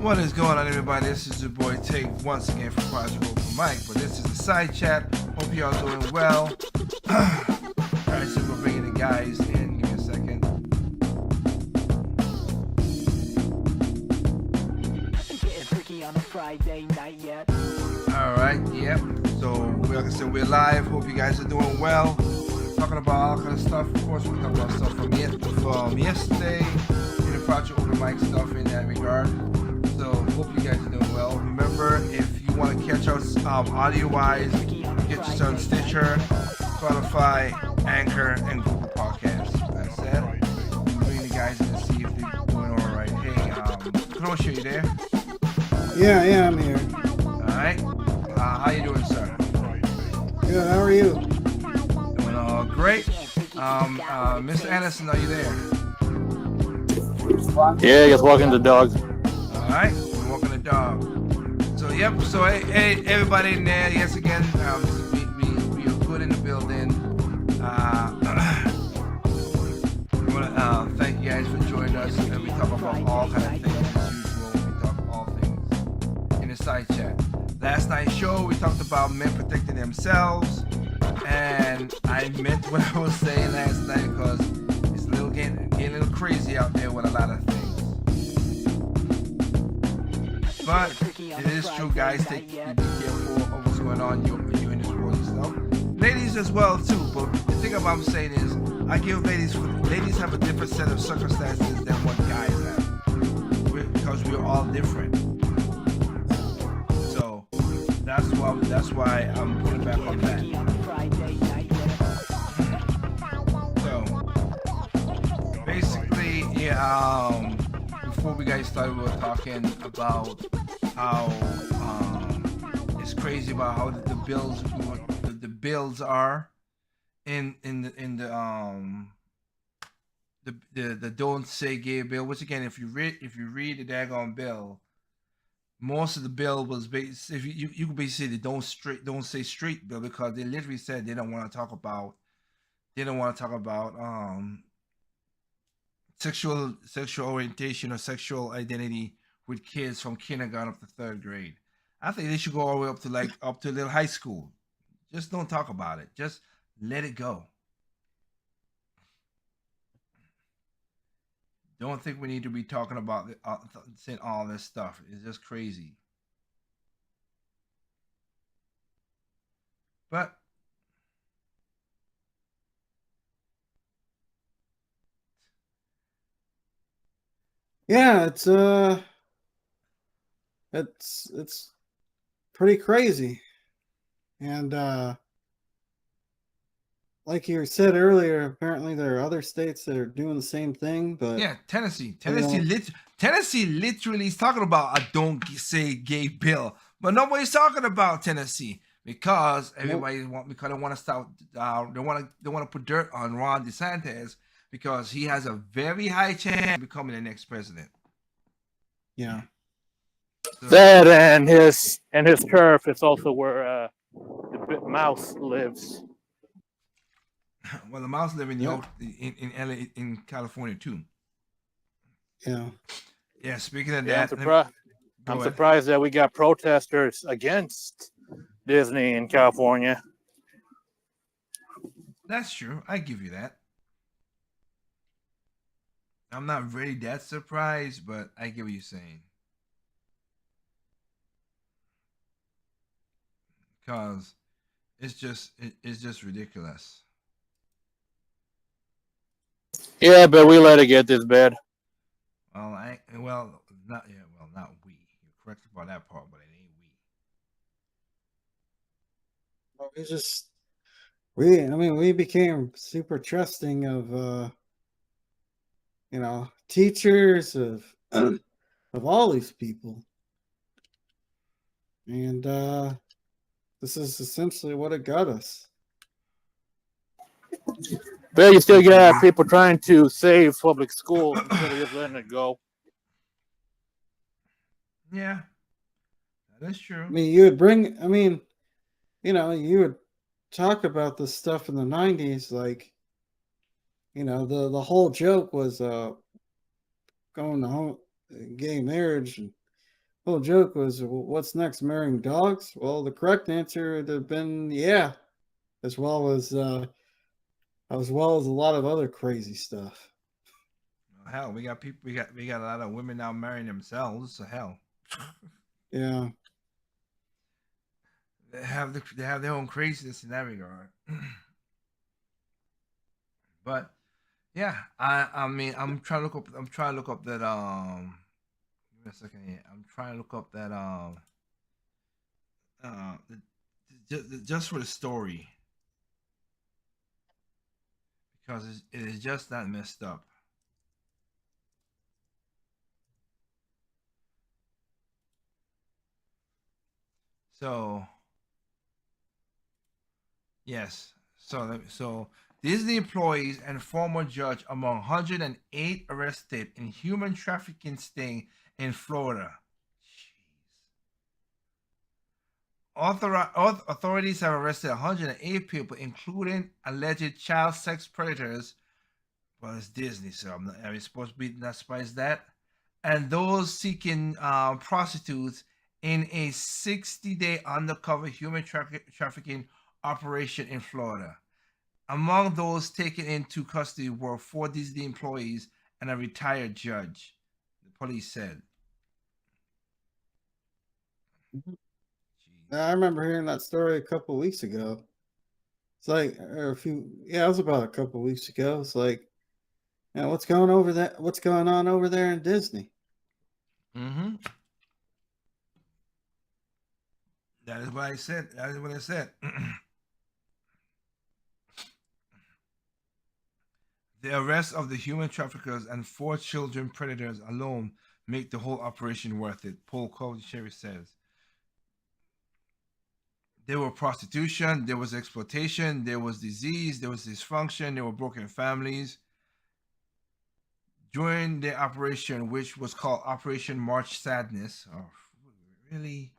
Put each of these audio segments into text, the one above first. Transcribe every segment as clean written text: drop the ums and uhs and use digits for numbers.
What is going on, everybody? This is your boy Take once again from Project Open Mic, but this is the side chat. Hope y'all doing well. Alright, so we're bringing the guys in. Give me a second. Alright, yep. So, like I said, we're live. Hope you guys are doing well. Talking about all kind of stuff. Of course, we're talking about stuff from yesterday, and the Project Open Mic stuff in that regard. So, hope you guys are doing well. Remember, if you want to catch us audio-wise, get us on Stitcher, Spotify, Anchor, and Google Podcasts. That's it. Bring the guys in to see if they're doing all right. Hey, Krosh, you there? Yeah, I'm here. All right. How you doing, sir? Good. How are you? Doing all great. Mr. Anderson, are you there? Yeah, just walking the dog. All right, we're walking the dog. So yep. So hey, everybody in there. Yes, again, we are good in the building. We want to thank you guys for joining us. And we talk about all kind of things as usual. We talk all things in the side chat. Last night's show, we talked about men protecting themselves, and I meant what I was saying last night because it's getting a little crazy out there with a lot of things. But it is true, guys. Be careful of what's going on. You in this world and stuff. Ladies as well too. But the thing about I'm saying is, I give ladies have a different set of circumstances than what guys have, because we're all different. So that's why I'm putting back on that. So basically, yeah. Before we guys started, we were talking about how it's crazy about how the bills are in the don't say gay bill. Which again, if you read the daggone bill, most of the bill was based. If you could basically say the don't say straight bill, because they literally said they don't want to talk about sexual orientation or sexual identity with kids from kindergarten up to third grade. I think they should go all the way up to little high school. Just don't talk about it. Just let it go. Don't think we need to be talking about saying all this stuff. It's just crazy. But Yeah, it's pretty crazy. And like you said earlier, apparently there are other states that are doing the same thing, but yeah, Tennessee literally is talking about a don't say gay bill, but nobody's talking about Tennessee because everybody want to stop. They want to put dirt on Ron DeSantis because he has a very high chance of becoming the next president. Yeah. So, that and his turf is also where the mouse lives. Well, the mouse live in LA, in California too. Yeah. Yeah. Speaking of that, I'm surprised that we got protesters against Disney in California. That's true. I give you that. I'm not really that surprised, but I get what you're saying. Because it's just ridiculous. Yeah, but we let it get this bad. Not we. You're correct about that part, but it ain't we. We became super trusting of teachers of all these people. And this is essentially what it got us. But you still got people trying to save public schools instead of just letting it go. Yeah, that is true. You would talk about this stuff in the 90s, like, the whole joke was going to gay marriage, and whole joke was, what's next, marrying dogs? Well, the correct answer would have been yeah, as well as a lot of other crazy stuff. Hell, we got people. We got a lot of women now marrying themselves. So hell, Yeah. they have their own craziness in that regard. But yeah, I mean I'm trying to look up that give me a second here. I'm trying to look up that uh just for the story because it is just that messed up. So yes, so Disney employees and former judge among 108 arrested in human trafficking sting in Florida. Authorities have arrested 108 people, including alleged child sex predators. Well, it's Disney, so are we supposed to be not surprised that? And those seeking prostitutes in a 60-day undercover human trafficking operation in Florida. Among those taken into custody were 4 Disney employees and a retired judge, the police said. I remember hearing that story a couple of weeks ago. It's like it was about a couple of weeks ago. It's like, what's going on over there in Disney? Mm-hmm. That is what I said. That is what I said. The arrest of the human traffickers and 4 children predators alone make the whole operation worth it, Paul Colcherry says. There were prostitution, there was exploitation, there was disease, there was dysfunction, there were broken families. During the operation, which was called Operation March Sadness, oh, really,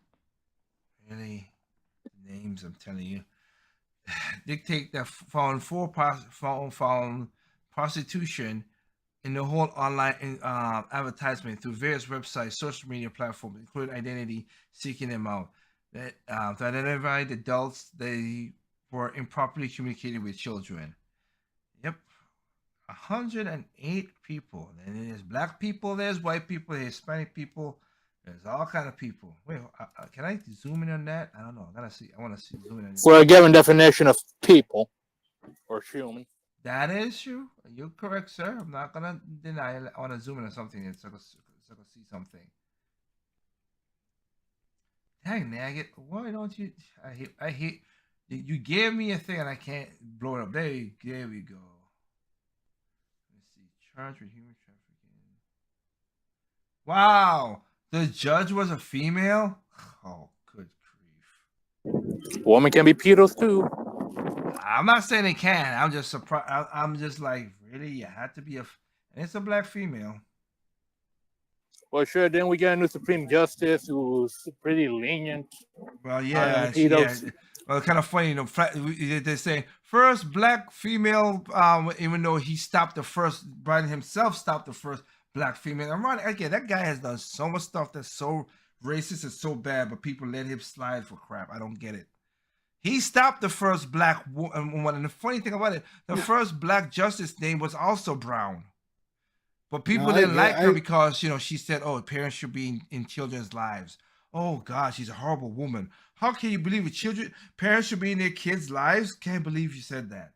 names, I'm telling you, dictate that found prostitution in the whole online advertisement through various websites, social media platforms, including identity, seeking them out. That to identify the adults they were improperly communicating with children. Yep, 108 people. And there's black people, there's white people, there's Hispanic people, there's all kind of people. Wait, can I zoom in on that? I don't know. I want to see zoom in on this. For a given definition of people or human. That is true. You're correct, sir. I'm not gonna deny it. I want to zoom in on something so I can see something. Dang, Nugget, why don't you? I hate. You gave me a thing and I can't blow it up. There we go. Let's see. Charged with human trafficking. Wow, the judge was a female. Oh, good grief. Woman can be pedos too. I'm not saying they can. I'm just surprised. I'm just like, really, you had to be and it's a black female. Well, sure. Then we got a new Supreme Justice who's pretty lenient. Well, yeah. Well, kind of funny, they say first black female, even though he stopped the first, Biden himself stopped the first black female. I'm right. Again, that guy has done so much stuff that's so racist and so bad, but people let him slide for crap. I don't get it. He stopped the first black woman. And the funny thing about it, the first black justice name was also Brown. But people didn't like her because, she said, oh, parents should be in children's lives. Oh, God, she's a horrible woman. How can you believe it? Parents should be in their kids' lives? Can't believe you said that.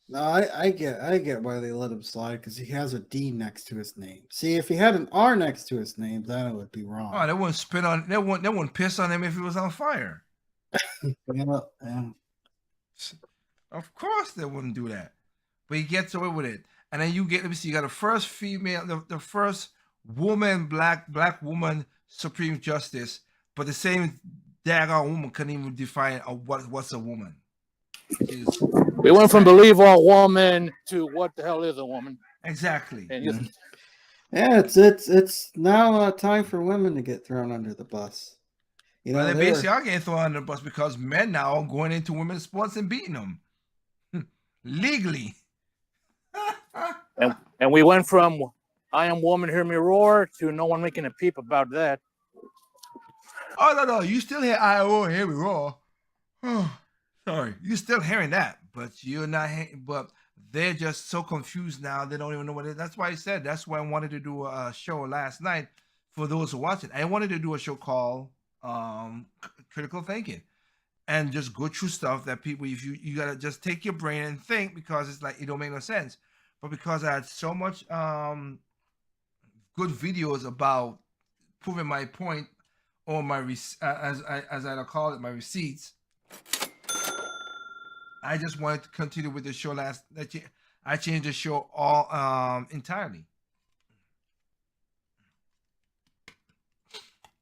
No, I get why they let him slide, because he has a D next to his name. See, if he had an R next to his name, then it would be wrong. Oh, they wouldn't piss on him if he was on fire. Yeah. Of course they wouldn't do that. But he gets away with it. And then you got the first female, the first woman, black woman Supreme Justice, but the same daggone woman couldn't even define what's a woman. We went from believe all woman to what the hell is a woman. Exactly. And it's now time for women to get thrown under the bus. They basically are getting thrown under the bus because men now are going into women's sports and beating them legally. And we went from I am woman, hear me roar to no one making a peep about that. Oh no, you still hear Iowa, here we roll. Sorry, you're still hearing that, but you're not. But they're just so confused now; they don't even know what it is. That's why I said. That's why I wanted to do a show last night for those who watch it. I wanted to do a show called Critical Thinking, and just go through stuff that people. If you gotta just take your brain and think, because it's like it don't make no sense. But because I had so much good videos about proving my point, or my as I call it, my receipts. I just wanted to continue with the show I changed the show all entirely.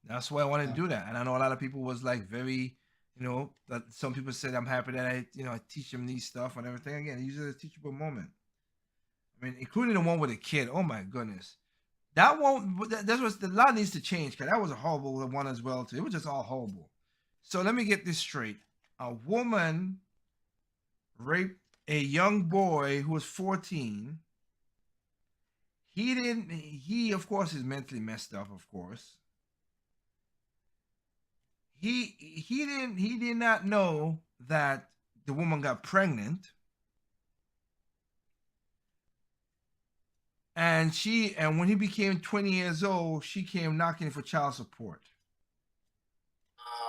That's why I wanted to do that. And I know a lot of people was like very, that some people said I'm happy that I teach them these stuff and everything. Again, it usually a teachable moment. I mean, including the one with the kid. Oh my goodness. That one, that was the lot needs to change, because that was a horrible one as well too. It was just all horrible. So let me get this straight. A woman raped a young boy who was 14. He of course is mentally messed up, of course. He did not know that the woman got pregnant. And when he became 20 years old, she came knocking for child support.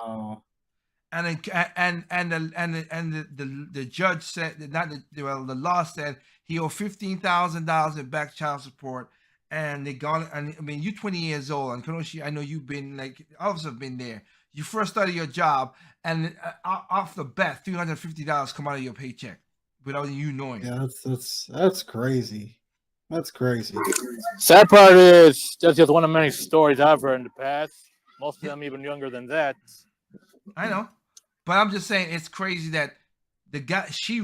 Oh. And the judge said the law said he owed $15,000 in back child support, and they gone. And I mean, you're 20 years old, and Kanoshi, I know you've been like all of us have been there. You first started your job, and off the bat, $350 come out of your paycheck without you knowing. Yeah, that's crazy. That's crazy. Sad part is that's just one of many stories I've heard in the past. Most of them even younger than that. I know, but I'm just saying it's crazy that the guy she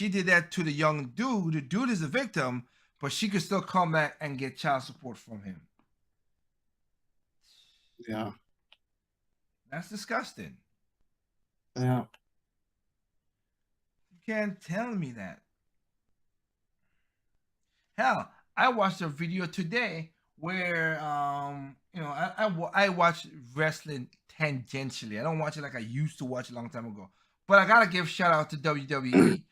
did that to the young dude. The dude is a victim, but she could still come back and get child support from him. Yeah. That's disgusting. Yeah. You can't tell me that. Hell, I watched a video today where I watch wrestling tangentially. I don't watch it like I used to watch a long time ago. But I gotta give shout out to WWE.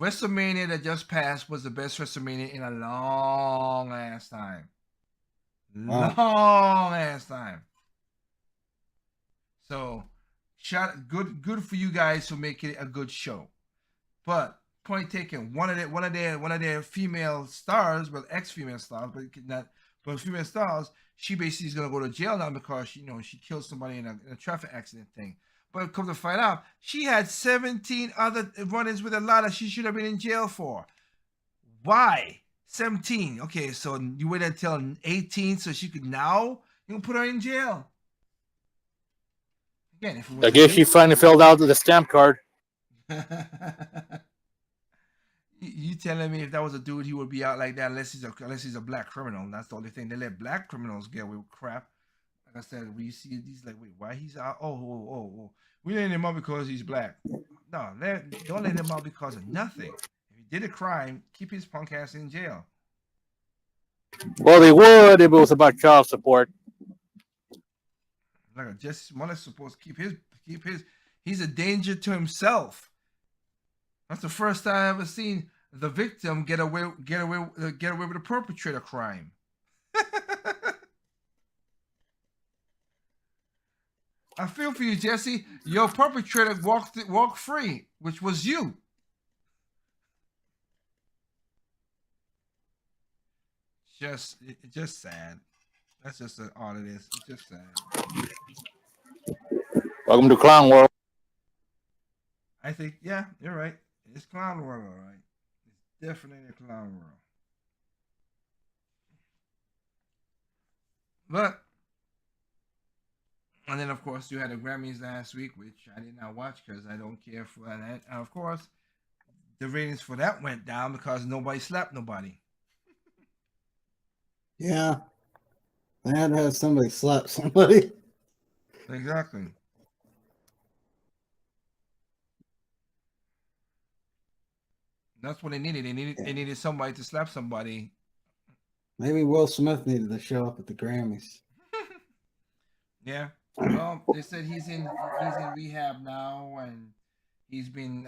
WrestleMania that just passed was the best WrestleMania in a long ass time. Long ass time. So good for you guys for making it a good show. But point taken, one of their female stars, well, ex-female stars, but female stars, she basically is gonna go to jail now because she killed somebody in a traffic accident thing. But come to find out, she had 17 other run-ins with a lot that she should have been in jail for. Why? 17. Okay, so you wait until 18 so she could now put her in jail. Again, if it was I guess she finally filled out the stamp card. You telling me if that was a dude, he would be out like that unless he's a black criminal? That's the only thing. They let black criminals get away with crap. Like I said, when you see these, like, wait, why he's out? Oh. We let him out because he's black. No, don't let him out because of nothing. If he did a crime, keep his punk ass in jail. Well, they would if it was about child support. Like Justice Smollett supposed to keep his. He's a danger to himself. That's the first time I ever seen the victim get away with a perpetrator crime. I feel for you, Jesse. Your perpetrator walked free, which was you. It's just sad. That's just all it is. It's just sad. Welcome to Clown World. I think, yeah, you're right. It's Clown World, all right. It's definitely a Clown World. But, and then of course you had the Grammys last week, which I did not watch because I don't care for that. And of course, the ratings for that went down because nobody slapped nobody. Yeah. They had to have somebody slap somebody. Exactly. That's what they needed. They needed somebody to slap somebody. Maybe Will Smith needed to show up at the Grammys. Yeah, Well, they said he's in rehab now, and he's been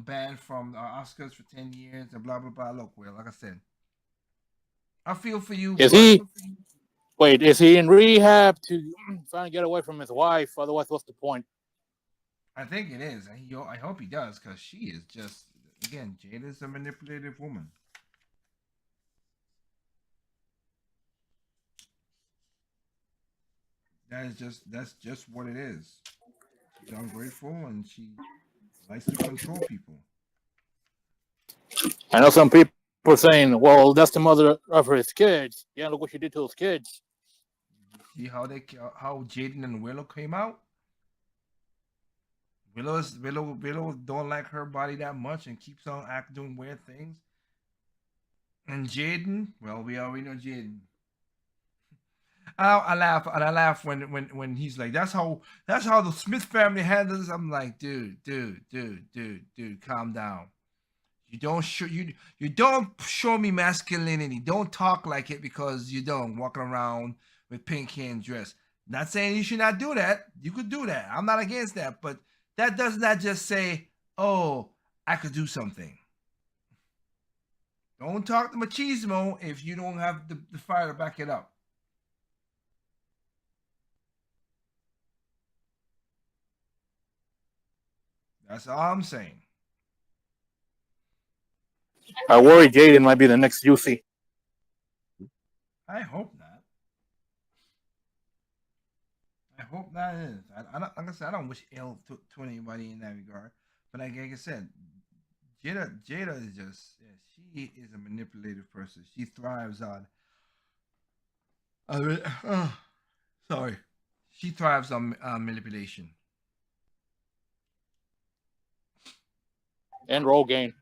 banned from the Oscars for 10 years, and blah blah blah. Look, Will, like I said, I feel for you, Is but he? Wait, is he in rehab to finally get away from his wife? Otherwise, what's the point? I think it is. I hope he does, because she is just, again, Jada's a manipulative woman. That's just what it is. She's ungrateful, and she likes to control people. I know some people are saying, "Well, that's the mother of his kids." Yeah, look what she did to his kids. See how Jaden and Willow came out. Willow don't like her body that much and keeps on doing weird things. And Jaden, well, we already know Jaden. I laugh when he's like, that's how the Smith family handles. I'm like, dude, calm down. You don't show me masculinity. Don't talk like it, because you don't walking around with pink hair and dress. Not saying you should not do that. You could do that. I'm not against that, but that does not just say, "Oh, I could do something." Don't talk to machismo if you don't have the fire to back it up. That's all I'm saying. I worry Jaden might be the next Juicy. I hope not. I hope that is. I don't, like I said, I don't wish ill to anybody in that regard. But like I said, Jada is just, yeah, she is a manipulative person. She thrives on. I mean, sorry. She thrives on manipulation. And Rogaine.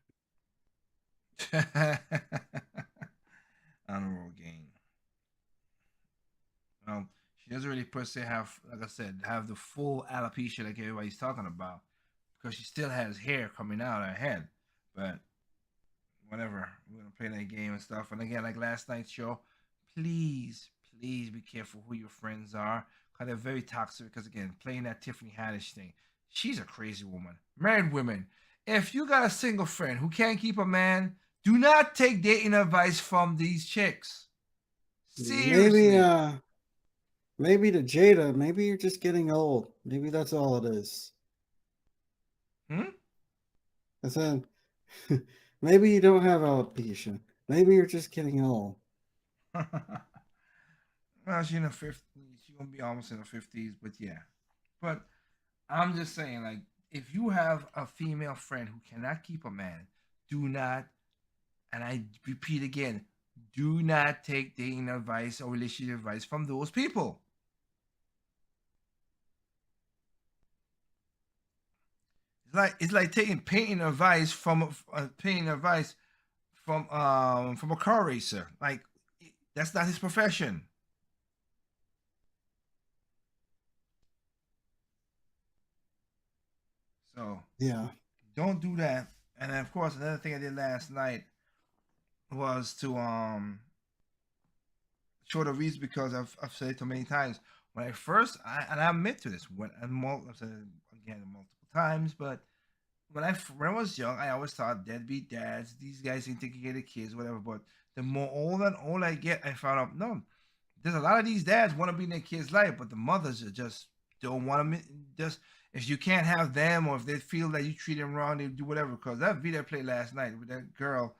Honorable gain. She doesn't really per se have, like I said, have the full alopecia like everybody's talking about, because she still has hair coming out of her head. But whatever, we're gonna play that game and stuff. And again, like last night's show, please be careful who your friends are, because they're very toxic. Because again, playing that Tiffany Haddish thing, she's a crazy woman. Married women, if you got a single friend who can't keep a man, do not take dating advice from these chicks. Seriously. Maybe to Jada, maybe you're just getting old. Maybe that's all it is. I said, maybe you don't have alopecia. Maybe you're just getting old. Well, she's in her 50s. She's gonna be almost in her 50s, but yeah. But I'm just saying, like, if you have a female friend who cannot keep a man, do not, and I repeat again, do not take dating advice or relationship advice from those people. It's like taking painting advice from from a car racer. Like, that's not his profession. So Yeah. don't do that. And then, of course, another thing I did last night was to show the reason, because I've said it too many times. When and I admit to this, I've said it again multiple times, but when I was young, I always thought deadbeat dads, these guys ain't taking care of the kids, whatever. But the more old and old I get, I found out, no, there's a lot of these dads want to be in their kids' life, but the mothers are just don't want to. Just, if you can't have them, or if they feel that you treat them wrong, they do whatever. Because that video I played last night with that girl,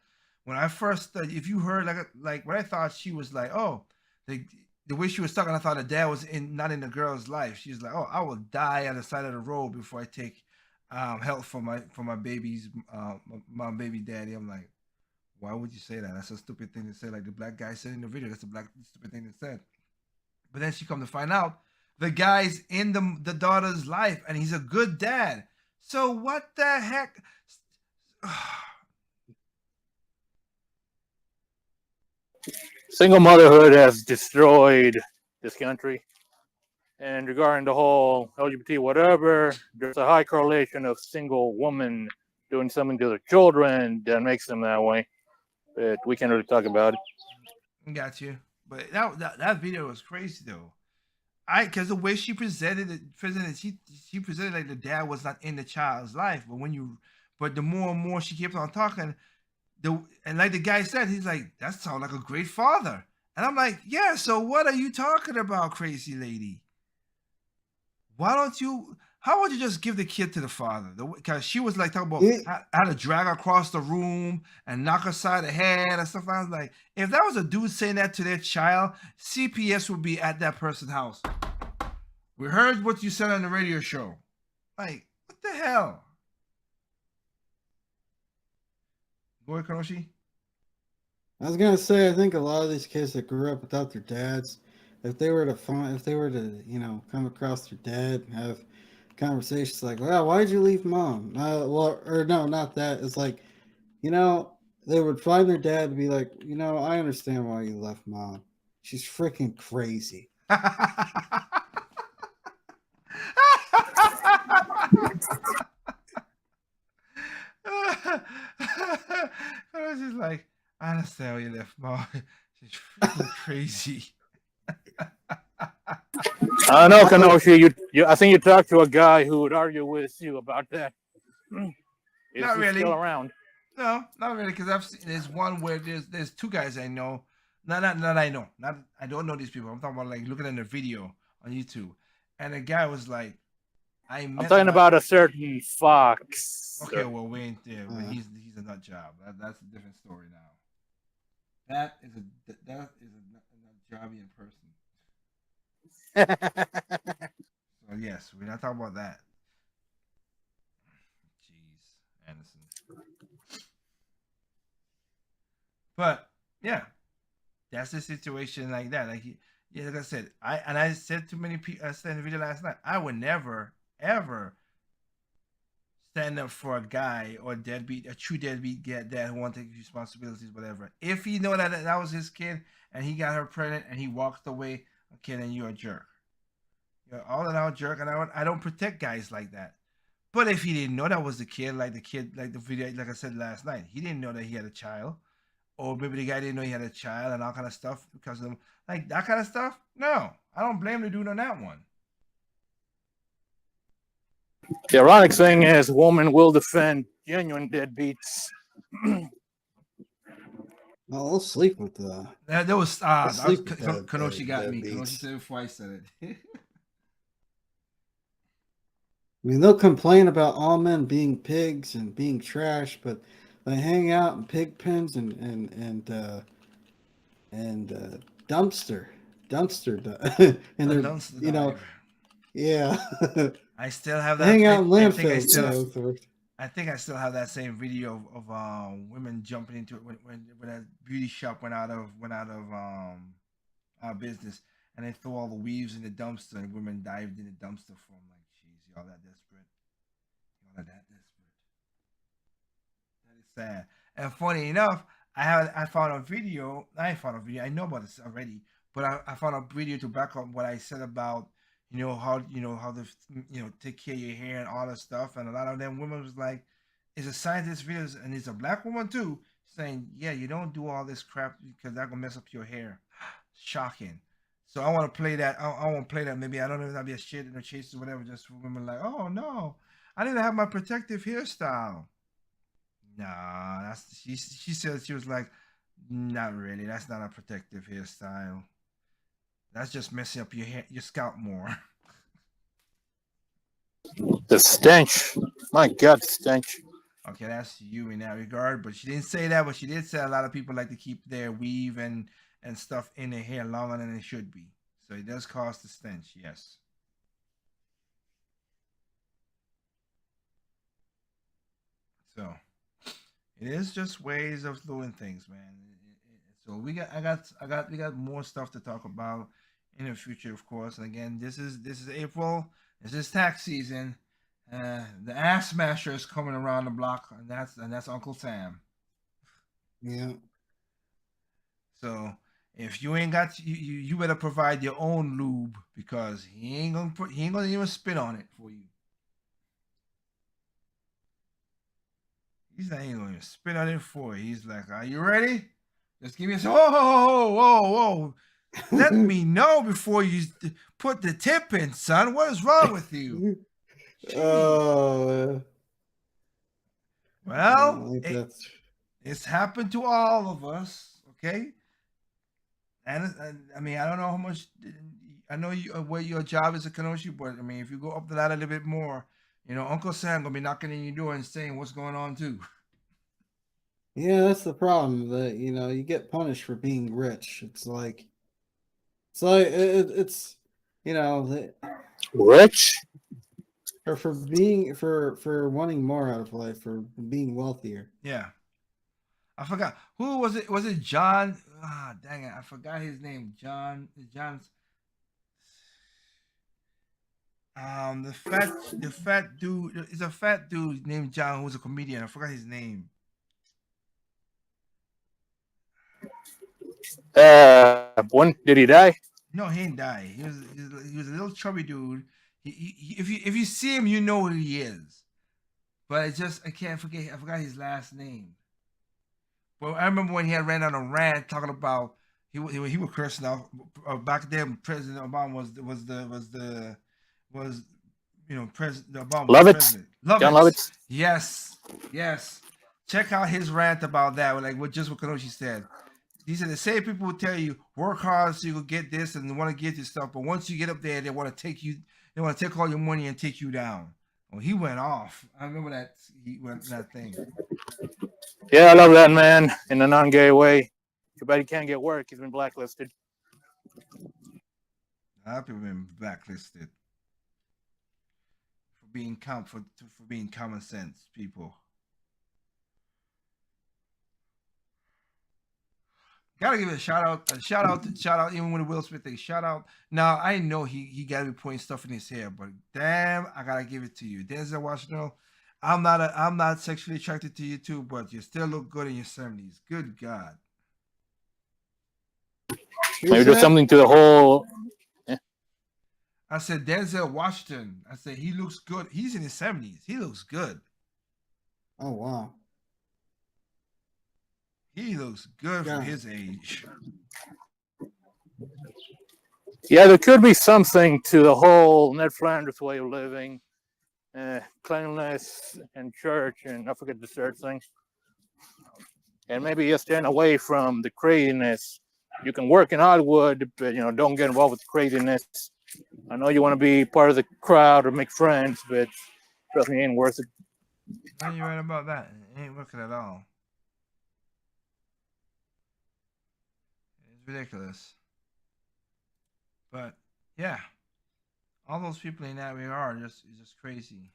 when I first, if you heard like what I thought, she was like, oh, the the way she was talking, I thought the dad was not in the girl's life. She's like, oh, I will die on the side of the road before I take help for my baby's my baby daddy. I'm like, why would you say that? That's a stupid thing to say. Like the black guy said in the video, that's a black stupid thing to say. But then she come to find out the guy's in the daughter's life, and he's a good dad. So what the heck? Single motherhood has destroyed this country. And regarding the whole LGBT whatever, there's a high correlation of single women doing something to their children that makes them that way. But we can't really talk about it. Got you. But that video was crazy though. because the way she she presented like the dad was not in the child's life, but the more and more she kept on talking, and like the guy said, he's like, that sounds like a great father, and I'm like, yeah. So what are you talking about, crazy lady? Why don't you? How would you just give the kid to the father? Because she was like talking about Yeah, how to drag her across the room and knock her side of the head and stuff. I was like, if that was a dude saying that to their child, CPS would be at that person's house. We heard what you said on the radio show. Like, what the hell? Go ahead, Kanoshi. I was gonna say, I think a lot of these kids that grew up without their dads, if they were to, come across their dad and have conversations like, "Well, why'd you leave mom?" Well, or no, not that. It's like, you know, they would find their dad to be like, I understand why you left mom. She's freaking crazy. Kanoshi's like, I understand why you left mom. She's freaking crazy. I know, Kanoshi. I think you talked to a guy who would argue with you about that. Is Not he really. still around? No, not really, because I've seen there's one where there's two guys I know. Not I know. Not I don't know these people. I'm talking about like looking at the video on YouTube, and the guy was like, I I'm met talking my. about a certain Fox. Okay, well we ain't there, but he's a nut job. That's a different story now. That is a nut jobby in person. So yes, we're not talking about that. Jeez, Anderson. But yeah, that's the situation like that. Yeah, like I said, I said to many people. I said in the video last night, I would never ever stand up for a guy or a true deadbeat dad who won't take responsibilities, whatever. If he know that was his kid and he got her pregnant and he walked away, okay, then you're a jerk. You're all in out jerk, and I don't protect guys like that. But if he didn't know that was the kid, like the video, like I said last night, he didn't know that he had a child, or maybe the guy didn't know he had a child and all kind of stuff because of like that kind of stuff. No, I don't blame the dude on that one. The ironic thing is, women will defend genuine deadbeats. I'll sleep with the. That was sleep with that, Kanoshi got me. deadbeats. Kanoshi said it before I said it. I mean, they'll complain about all men being pigs and being trash, but they hang out in pig pens and dumpster, and they're Dumpster yeah. I still have They that. hang out in I think landfills. I think I still have that same video of women jumping into it when that beauty shop went out of business, and they threw all the weaves in the dumpster and women dived in the dumpster for them. Like, jeez, y'all that desperate. Y'all are that desperate. That is sad. And funny enough, I found a video. I found a video. I know about this already, but I found a video to back up what I said about how the take care of your hair and all that stuff. And a lot of them women was like, "It's a scientist videos, and it's a black woman too, saying, yeah, you don't do all this crap because that gonna mess up your hair." Shocking. So I want to play that. I want to play that. Maybe I don't know if that'll be a shit in the chase or whatever. Just for women like, oh no, I need to have my protective hairstyle. Nah, she said she was like, not really. That's not a protective hairstyle. That's just messing up your scalp more. The stench. My God, the stench. Okay, that's you in that regard. But she didn't say that. But she did say a lot of people like to keep their weave and stuff in their hair longer than it should be. So it does cause the stench. Yes. So it is just ways of doing things, man. So we got more stuff to talk about in the future, of course. And again, this is April. This is tax season. The ass smasher is coming around the block, and that's Uncle Sam. Yeah. So if you ain't got you better provide your own lube because he ain't gonna even spit on it for you. He's not even gonna spit on it for you. He's like, "Are you ready? Just give me some." Whoa, whoa, whoa, whoa! Let me know before you put the tip in, son. What is wrong with you? Jeez. Oh, I Well, don't think that's. it's happened to all of us, okay? And I mean, I don't know how much. I know you what your job is at Kenosha, but I mean, if you go up the ladder a little bit more, Uncle Sam gonna be knocking in your door and saying what's going on too. Yeah, that's the problem. That you get punished for being rich. It's Rich? or for being for wanting more out of life, for being wealthier. Yeah, I forgot who was it. Was it John? Ah, dang it, I forgot his name. John's. The fat dude is a fat dude named John who's a comedian. I forgot his name. When did he die? No, he didn't die. He was a little chubby dude. If you see him, you know who he is. But it's just I can't forget. I forgot his last name. Well, I remember when he had ran on a rant talking about he was cursing out back then. President Obama was President Obama was Lovitz? president. John Lovitz, Lovitz? yes, yes. Check out his rant about that. Like what Kanoshi said. These are the same people who tell you work hard so you will get this and want to get this stuff, but once you get up there, they want to take you. They want to take all your money and take you down. Well, he went off. I remember that he went that thing. Yeah, I love that man in a non-gay way. Too bad he can't get work. He's been blacklisted. A lot of people have been blacklisted for being common sense people. Gotta give it shout out. Even with the Will Smith thing, shout out. Now I know he gotta be putting stuff in his hair, but damn, I gotta give it to you, Denzel Washington. I'm not sexually attracted to you too, but you still look good in your 70s. Good God. Maybe there's something to the whole. I said Denzel Washington. I said he looks good. He's in his 70s. He looks good. Oh wow. He looks good Yeah. for his age. Yeah, there could be something to the whole Ned Flanders way of living, cleanliness and church, and I forget the third thing. And maybe just staying away from the craziness. You can work in Hollywood, but don't get involved with the craziness. I know you want to be part of the crowd or make friends, but trust me, it ain't worth it. No, you're right about that. It ain't working at all. It's ridiculous. But yeah, all those people in that regard are just crazy.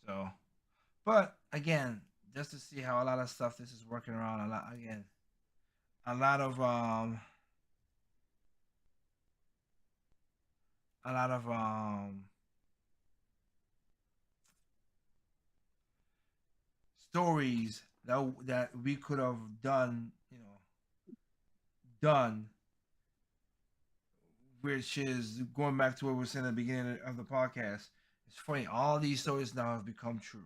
So, but again, just to see how a lot of stuff this is working around a lot again, a lot of a lot of stories that we could have done, which is going back to what we were saying at the beginning of the podcast. It's funny, all these stories now have become true.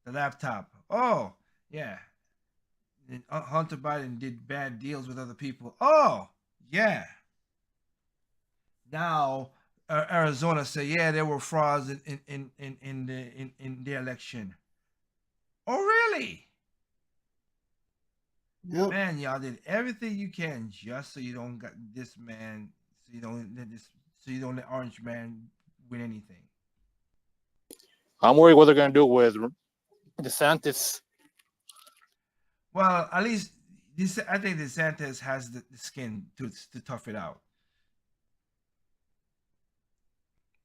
The laptop. Oh, yeah. Hunter Biden did bad deals with other people. Oh, yeah. Now Arizona say, yeah, there were frauds in the election. Oh, really? Yep. Man, y'all did everything you can just so you don't got this man, so you don't let Orange Man win anything. I'm worried what they're going to do with DeSantis. Well, at least I think DeSantis has the skin to tough it out.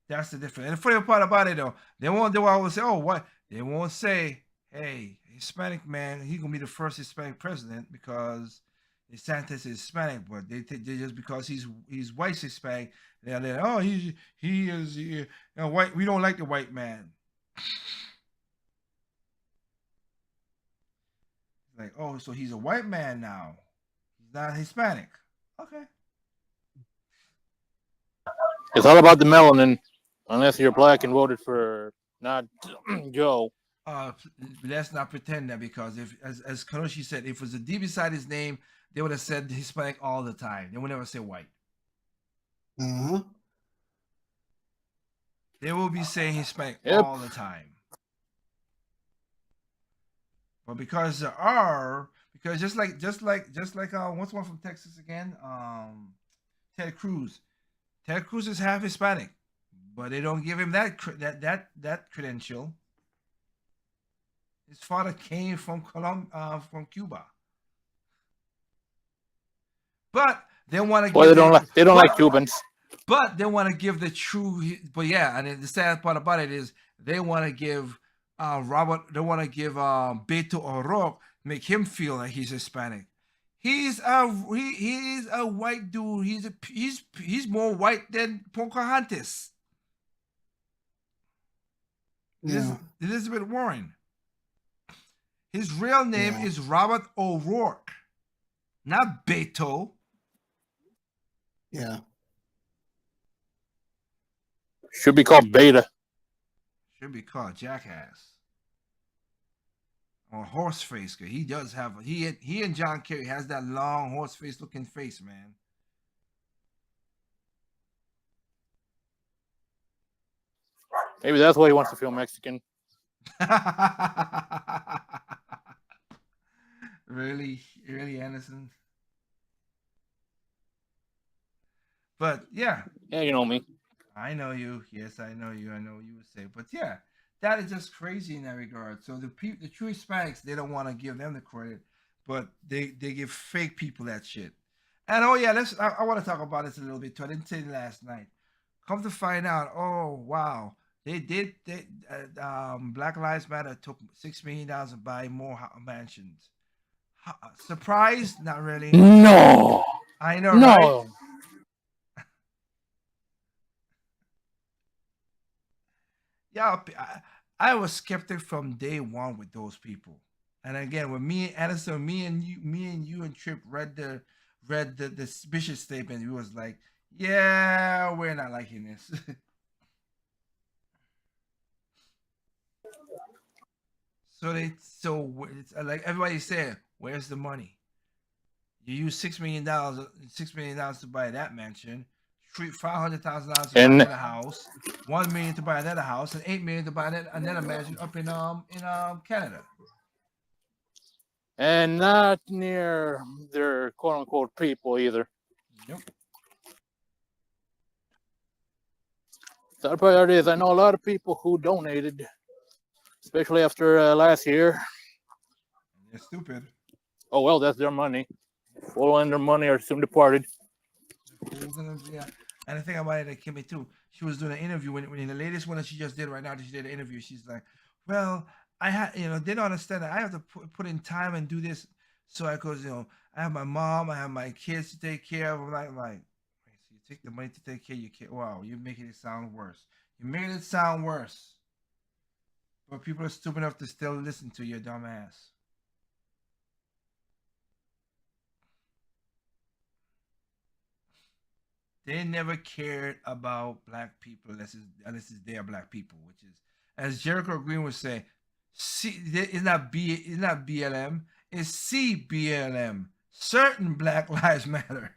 That's the difference. And the funny part about it, though, they won't say, oh, what? They won't say, hey, Hispanic man, he's gonna be the first Hispanic president because DeSantis is Hispanic, but they just because he's white Hispanic, they're like, oh, he is white. We don't like the white man. Like, oh, so he's a white man now. He's not Hispanic. Okay. It's all about the melanin. Unless you're black and voted for not Joe, let's not pretend that, because if, as Kanoshi said, if it was a D beside his name, they would have said Hispanic all the time. They would never say white. Uh-huh. They will be saying Hispanic Yep. all the time. But because there are, because just like what's one from Texas again? Ted Cruz. Ted Cruz is half Hispanic, but they don't give him that credential. His father came from from Cuba. But they want to. Well, they don't like Cubans. But they want to give the true. But yeah, and the sad part about it is they want to give Robert. They want to give Beto O'Rourke, make him feel like he's Hispanic. He's a white dude. He's more white than Pocahontas. Yeah. Elizabeth Warren. His real name is Robert O'Rourke, not Beto. Yeah. Should be called Beta. Should be called Jackass or Horseface. Cause he does have he and John Kerry has that long horseface looking face, man. Maybe that's why he wants to feel Mexican. Really, Anderson. But yeah. Yeah, you know me. I know you. Yes, I know you. I know what you would say. But yeah, that is just crazy in that regard. So the true Hispanics, they don't want to give them the credit, but they give fake people that shit. And oh yeah, I want to talk about this a little bit too. I didn't say it last night. Come to find out, oh wow, Black Lives Matter took $6 million to buy more mansions. Surprised? Not really. No. I know, No. right? Yeah, I was skeptic from day one with those people. And again, when me and Anderson, me and you and Trip read the Bishop statement, we was like, yeah, we're not liking this. So it's like everybody said, where's the money? You use $6 million to buy that mansion, $500,000 to buy another house, $1 million to buy another house, and $8 million to buy another mansion up in Canada. And not near their quote unquote people either. Yep. The other part is I know a lot of people who donated, especially after last year. They're stupid. Oh well, that's their money. Full and their money are soon departed. Yeah. And the thing about it, Kimmy too, she was doing an interview when the latest one that she just did right now. She did an interview. She's like, "Well, I had, they don't understand that I have to put in time and do this, so I goes, I have my mom, I have my kids to take care of." I'm like, wait, so you take the money to take care of your kid? Wow, you're making it sound worse. You're making it sound worse. But people are stupid enough to still listen to your dumb ass. They never cared about black people unless it's their black people, which is, as Jericho Green would say, it's not BLM, it's CBLM. Certain Black Lives Matter.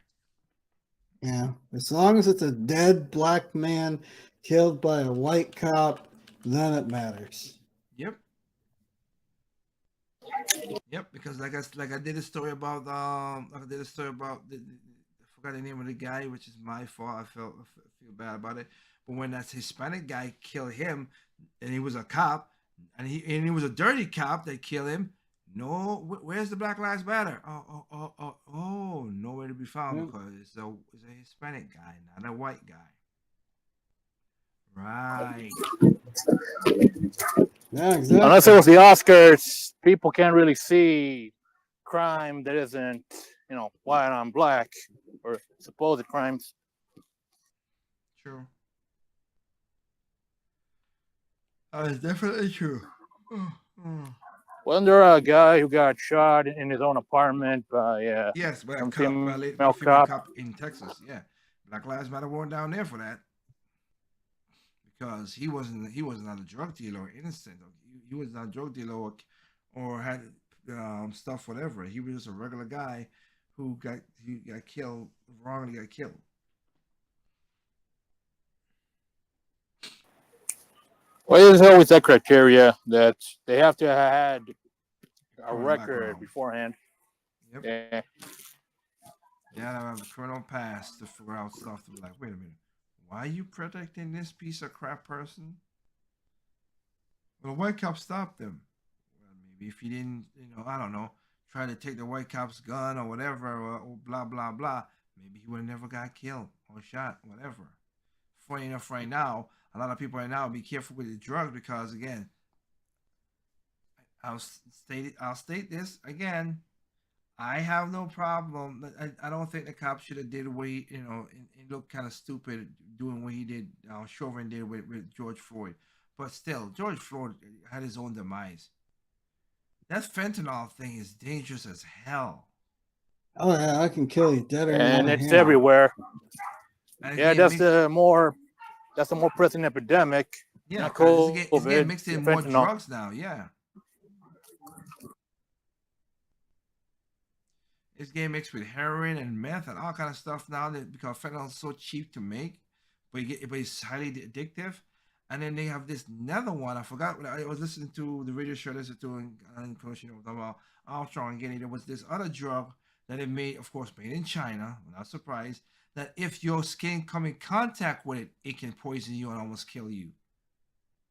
Yeah, as long as it's a dead black man killed by a white cop, then it matters. Yep. Yep, because like I did a story about I forgot the name of the guy, which is my fault. I feel bad about it. But when that Hispanic guy killed him, and he was a cop, and he was a dirty cop that killed him. No, where's the Black Lives Matter? Oh, nowhere to be found because it's a Hispanic guy, not a white guy. Right. Yeah, exactly. Unless it was the Oscars, people can't really see crime that isn't, white on black or supposed crimes. True. It's definitely true. Wasn't there a guy who got shot in his own apartment by yes, by a some female cop in Texas? Yeah, Black Lives Matter weren't down there for that because he wasn't not a drug dealer or innocent. he was not a drug dealer or had stuff, whatever. He was just a regular guy who got killed, wrongly got killed. Well, there's always that criteria that they have to have had a Criminal record background. beforehand. Yep. Yeah. Yeah, I have a criminal past to figure out stuff to be like, wait a minute, why are you protecting this piece of crap person? Well, the white cop stopped him. Well, maybe if he didn't, I don't know, try to take the white cop's gun or whatever, or blah blah blah, maybe he would have never got killed or shot, whatever. Funny enough, right now, a lot of people right now be careful with the drugs because, again, I'll state this again. I have no problem. I don't think the cop should have did what he looked kind of stupid doing what he did. Chauvin did with George Floyd, but still, George Floyd had his own demise. That fentanyl thing is dangerous as hell. Oh yeah, I can kill you dead or And alive. it's everywhere. And Yeah, that's the more pressing epidemic. Yeah, not because it's COVID, getting mixed in more fentanyl. drugs now. Yeah. It's getting mixed with heroin and meth and all kind of stuff now because fentanyl is so cheap to make, but it's highly addictive. And then they have this another one. I forgot. I was listening to the radio show. Listening to and about Armstrong again. There was this other drug that it made, of course, made in China. I'm not surprised that if your skin come in contact with it, it can poison you and almost kill you.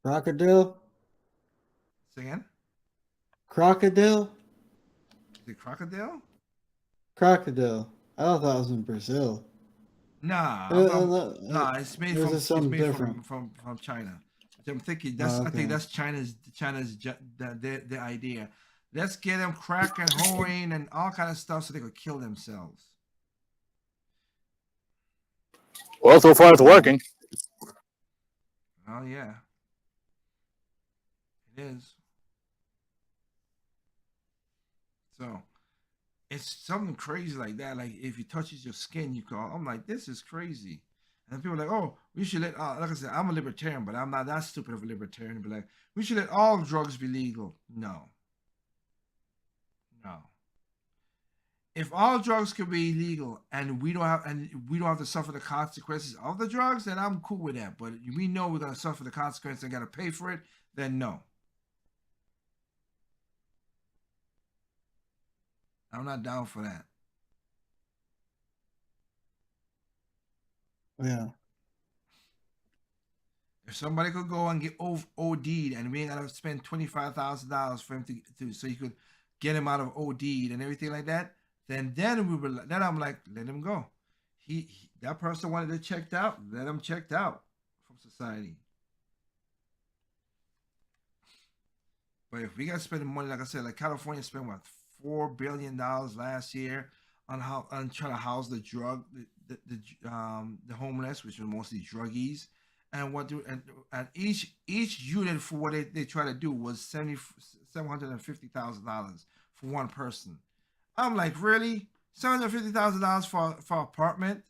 Crocodile? Say again? Crocodile? Is it crocodile? Crocodile. I thought that was in Brazil. Nah, it's made from China. I'm thinking I think that's China's the idea. Let's get them crack and heroin and all kind of stuff so they could kill themselves. Well, so far it's working. Oh yeah, it is. So it's something crazy like that. Like if it touches your skin, you call. I'm like, this is crazy. And people are like, oh, we should let. Like I said, I'm a libertarian, but I'm not that stupid of a libertarian to be like, we should let all drugs be legal. No. If all drugs could be illegal and we don't have to suffer the consequences of the drugs, then I'm cool with that. But we know we're gonna suffer the consequences and gotta pay for it, then no. I'm not down for that. Yeah. If somebody could go and get OD'd and we ain't gotta spend $25,000 for him to so you could get him out of OD'd and everything like that, then I'm like, let him go. That person wanted it checked out, let him checked out from society. But if we got to spend money, like I said, like California spent what $4 billion last year on trying to house the homeless, which were mostly druggies, and each unit for what they try to do was $750,000 for one person. I'm like, really? $750,000 for an apartment?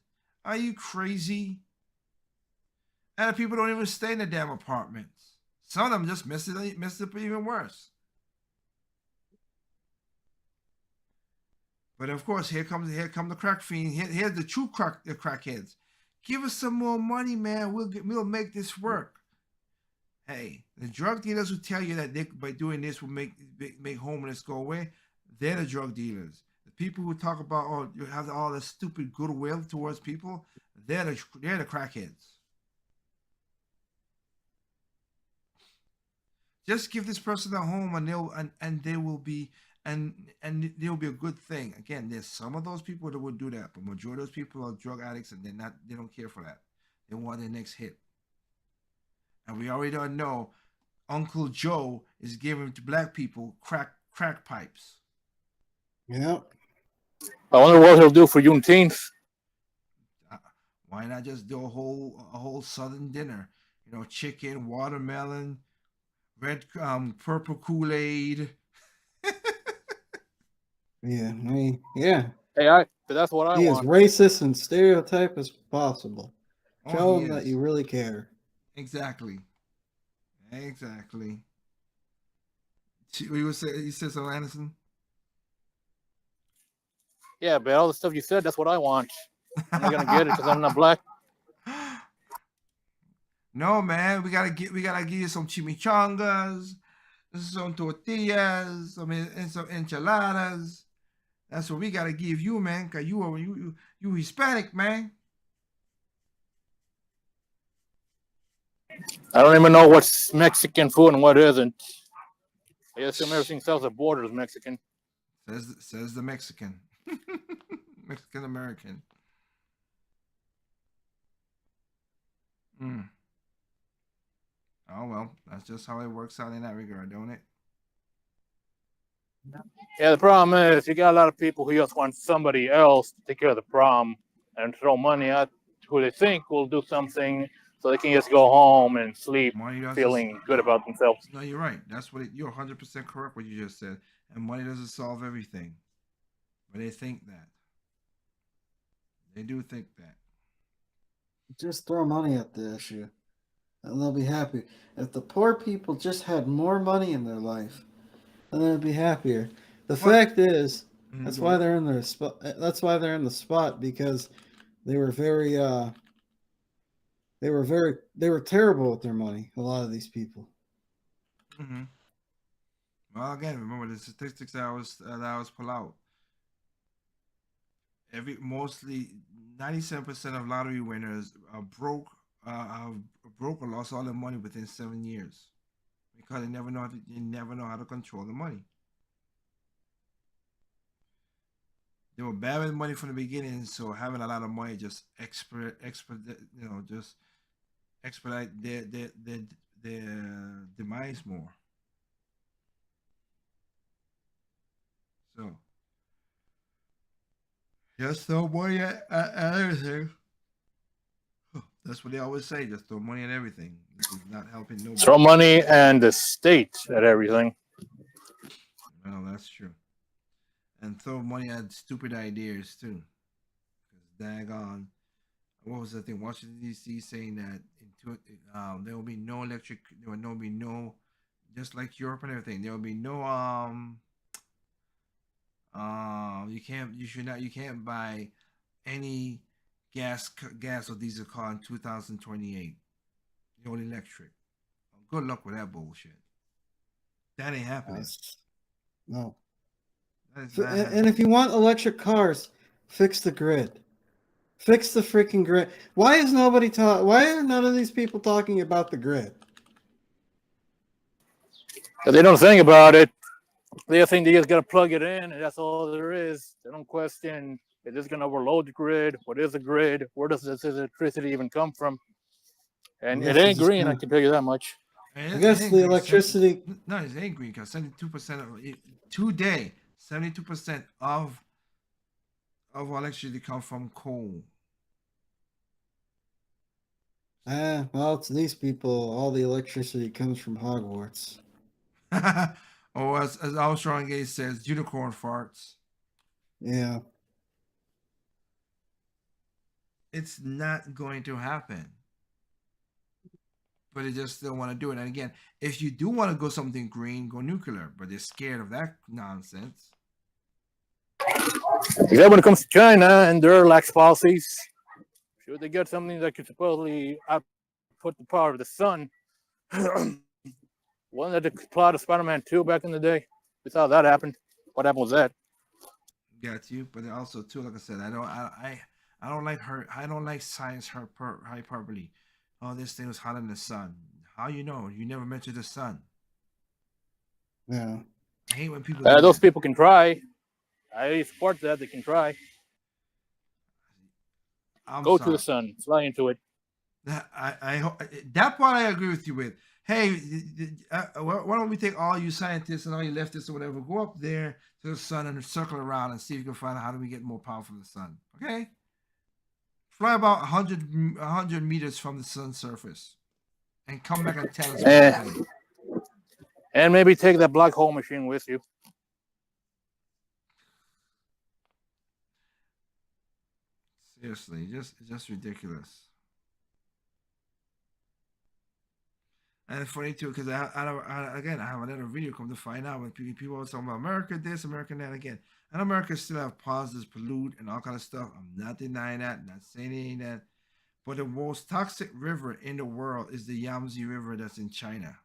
Are you crazy? And the people don't even stay in the damn apartments. Some of them just mess it up even worse. But of course, here come the crack fiend. Here's the true crackheads. Give us some more money, man. We'll make this work. Hey, the drug dealers who tell you that by doing this will make homelessness go away, they're the drug dealers. The people who talk about you have all this stupid goodwill towards people, they're the crackheads. Just give this person a home, and there'll be a good thing. Again, there's some of those people that would do that, but majority of those people are drug addicts, and they don't care for that. They want their next hit. And we already don't know Uncle Joe is giving to black people crack pipes. Yep. I wonder what he'll do for Juneteenth. Why not just do a whole Southern dinner? Chicken, watermelon, red purple Kool-Aid. Yeah. Hey, but that's what I Be want. as racist and stereotype as possible. Oh, Show them that you really care. Exactly. You say you said so, Anderson. Yeah, but all the stuff you said, that's what I want. I'm not gonna get it because I'm not black. No, man, we gotta give you some chimichangas, some tortillas, and some enchiladas. That's what we gotta give you, man. Cause you Hispanic, man. I don't even know what's Mexican food and what isn't. I assume everything south of the border is Mexican. Says the Mexican, Mexican American. Mm. Oh well, that's just how it works out in that regard, don't it? Yeah, the problem is you got a lot of people who just want somebody else to take care of the problem and throw money at who they think will do something so they can just go home and sleep Money doesn't. feeling good about themselves. No, you're right. That's what you're 100% correct. What you just said. And money doesn't solve everything, but they think that. They do think that. Just throw money at the issue, and they'll be happy. If the poor people just had more money in their life, then they'd be happier. The What? fact is, that's Go why ahead. they're in their spot. That's why they're in the spot because they were very they were terrible with their money. A lot of these people. Mm-hmm. Well, again, remember the statistics that I was pull out. Mostly 97% of lottery winners are broke or lost all their money within 7 years because they never know how to control the money. They were bad with money from the beginning, so having a lot of money just just expedite their demise more. So just throw money at everything. That's what they always say. Just throw money at everything. This is not helping Throw nobody. money and the state at everything. Well, that's true. And throw money at stupid ideas too. Because daggone, what was the thing? Washington D.C. saying that there will be no electric. There will be no, just like Europe and everything. There will be no you can't buy any gas or diesel car in 2028. Only electric. Good luck with that bullshit. That ain't happening. No. That is not And happening. if you want electric cars, fix the grid. Fix the freaking grid. Why is nobody talk? Why are none of these people talking about the grid? Because they don't think about it. They think they just got to plug it in, and that's all there is. They don't question, is this going to overload the grid? What is a grid? Where does this electricity even come from? I And it guess ain't green, I can tell you that much. I It guess ain't the green. electricity. No, it ain't green because 72% of today, 72% of our electricity come from coal. Well, to these people, all the electricity comes from Hogwarts. Or as Armstrong Gay says, unicorn farts. Yeah. It's not going to happen. But they just still want to do it. And again, if you do want to go something green, go nuclear. But they're scared of that nonsense. Except when it comes to China and their lax policies, should they get something that could supposedly output the power of the sun? Wasn't that the plot of Spider-Man 2 back in the day? We saw that happened. What happened was that? Got you. But also too, like I said, I don't like her. I don't like science hyperbole. Oh, this thing was hot in the sun. How you know? You never mentioned the sun. Yeah. I hate when people do Those that. people can try. I support that. They can try. I'm Go to the sorry. sun. Fly into it. That part I agree with you with. Hey, why don't we take all you scientists and all you leftists or whatever, go up there to the sun and circle around and see if you can find out how do we get more power from the sun. Okay? Fly about 100 meters from the sun's surface and come back and tell us what you're saying. And maybe take that black hole machine with you. Seriously, just ridiculous. And it's funny too, because again, I have another video come to find out when people are talking about America this, America that again. And America still have pauses, pollute, and all kind of stuff. I'm not denying that, not saying any of that. But the most toxic river in the world is the Yangtze River that's in China.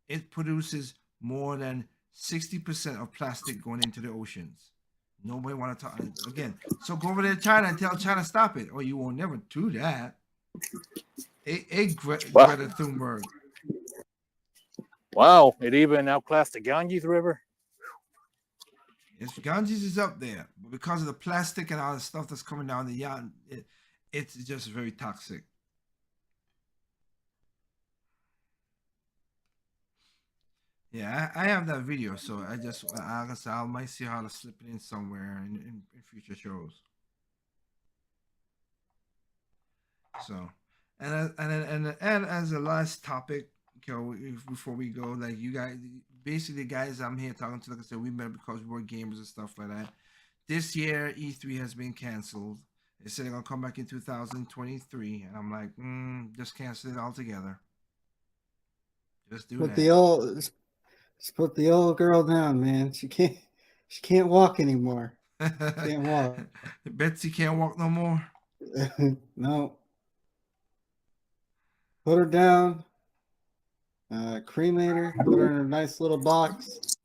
It produces more than 60% of plastic going into the oceans. Nobody want to talk again. So go over there to China and tell China stop it. Oh, you will never do that. Greta Thunberg. Wow, it even outclassed the Ganges River. Yes, Ganges is up there, but because of the plastic and all the stuff that's coming down the yacht, it's just very toxic. Yeah, I have that video, so I guess I might see how to slip it in somewhere in future shows. So, and as a last topic, before we go, like you guys, basically, guys, I'm here talking to, like I said, we met because we were gamers and stuff like that. This year, E3 has been canceled. They said they're gonna come back in 2023, and I'm like, just cancel it altogether. Just do that. Just put the old girl down, man. She can't walk anymore. Can't walk. Betsy can't walk no more. No. Put her down. Cremate her. Put her in a nice little box.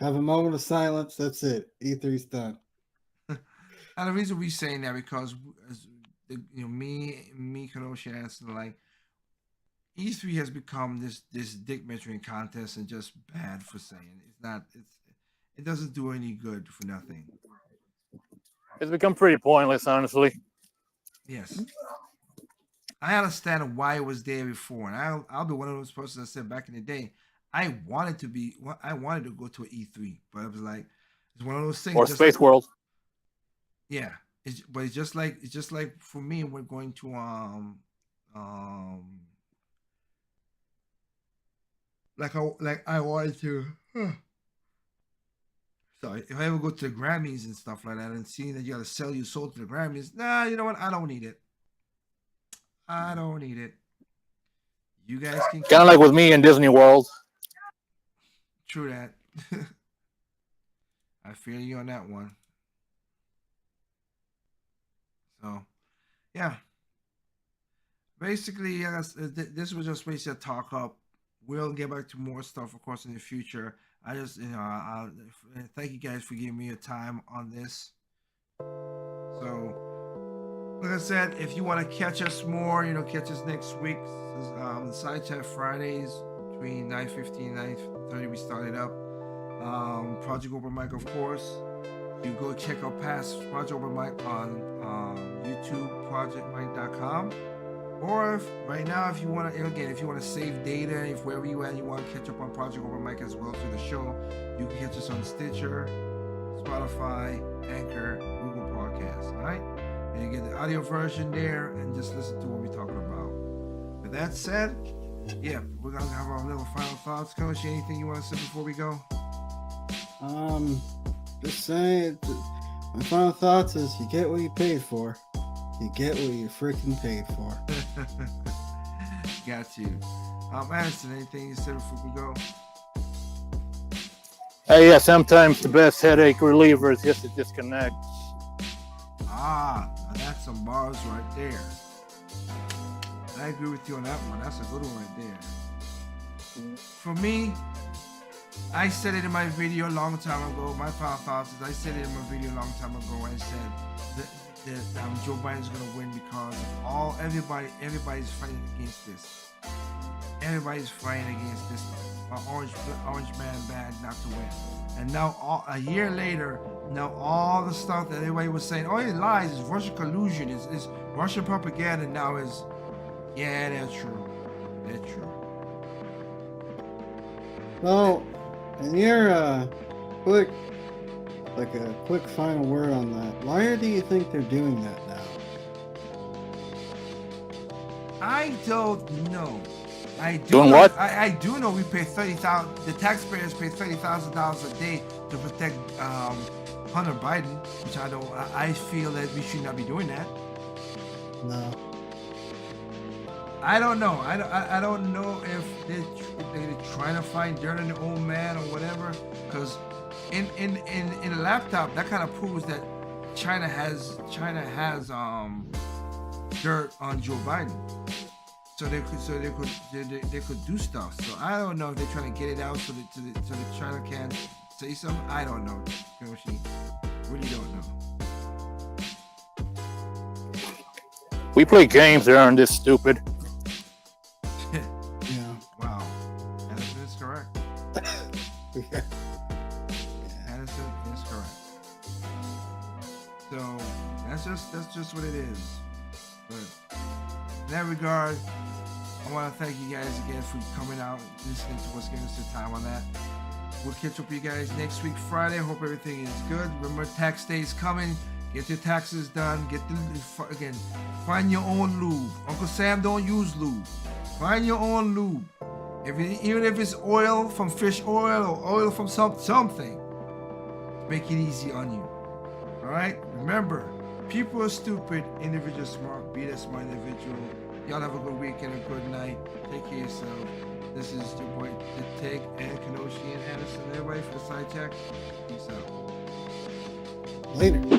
Have a moment of silence. That's it. E3's done. And the reason we saying that because me, Kanoshi, and like E3 has become this dick measuring contest and just bad for saying it doesn't do any good for nothing. It's become pretty pointless, honestly. Yes. I understand why it was there before, and I'll be one of those persons that said back in the day, I wanted to go to an E3, but it was like it's one of those things. Or Space World. Yeah, but it's just like for me, we're going to like I wanted to. So if I ever go to the Grammys and stuff like that, and seeing that you got to sell your soul to the Grammys, nah, you know what? I don't need it. I don't need it. You guys can kind of like with me in Disney World. True that. I feel you on that one. So, yeah. Basically, this was just basically a talk up. We'll get back to more stuff, of course, in the future. I just, I thank you guys for giving me a time on this. So, like I said, if you want to catch us more, catch us next week. The Side Chat Fridays between 9:15 and 9:30 we started up. Project Open Mic, of course. You go check out past Project Open Mic on YouTube, projectmic.com. Or right now, if you want to save data, if wherever you at, you want to catch up on Project Open Mic as well to the show, you can catch us on Stitcher, Spotify, Anchor, Google Podcasts. All right, and you get the audio version there, and just listen to what we're talking about. With that said, yeah, we're gonna have our little final thoughts. Coach, anything you want to say before we go? Just saying. My final thoughts is you get what you paid for. You get what you freaking paid for. Got you. Madison, anything you said before we go? Hey, yeah, sometimes the best headache reliever is just to disconnect. Now that's some bars right there. I agree with you on that one. That's a good one right there. For me, I said it in my video a long time ago. My final thoughts is I said it in my video a long time ago. I said that Joe Biden's going to win because everybody's fighting against this. Everybody's fighting against this orange man bad not to win. And now a year later, now all the stuff that everybody was saying, oh, it lies, it's Russian collusion, it's Russian propaganda, now is, yeah, that's true. That's true. So, and your quick final word on that. Why do you think they're doing that now? I don't know. I do know we pay $30,000. The taxpayers pay $30,000 a day to protect Hunter Biden, which I feel that we should not be doing that. No. I don't know. I don't know if they're trying to find dirt on the old man or whatever. Because in a laptop, that kind of proves that China has dirt on Joe Biden. So they could do stuff. So I don't know if they're trying to get it out so that China can say something. I don't know. Yoshi, really don't know. We play games that aren't this stupid. Yeah. Wow, Anderson is correct. Yeah. Anderson is correct. So that's just what it is. But in that regard, I want to thank you guys again for coming out and listening to us, giving us the time on that. We'll catch up with you guys next week, Friday. Hope everything is good. Remember, tax day is coming. Get your taxes done. Find your own lube. Uncle Sam don't use lube. Find your own lube. Even if it's oil from fish oil or oil from something, make it easy on you. All right. Remember, people are stupid. Individuals smart. Be that smart individual. Y'all have a good weekend, a good night. Take care of yourself. This is your boy, The Tig, and Kenoshi, and Anderson. Everybody for the side check. Peace out. Later.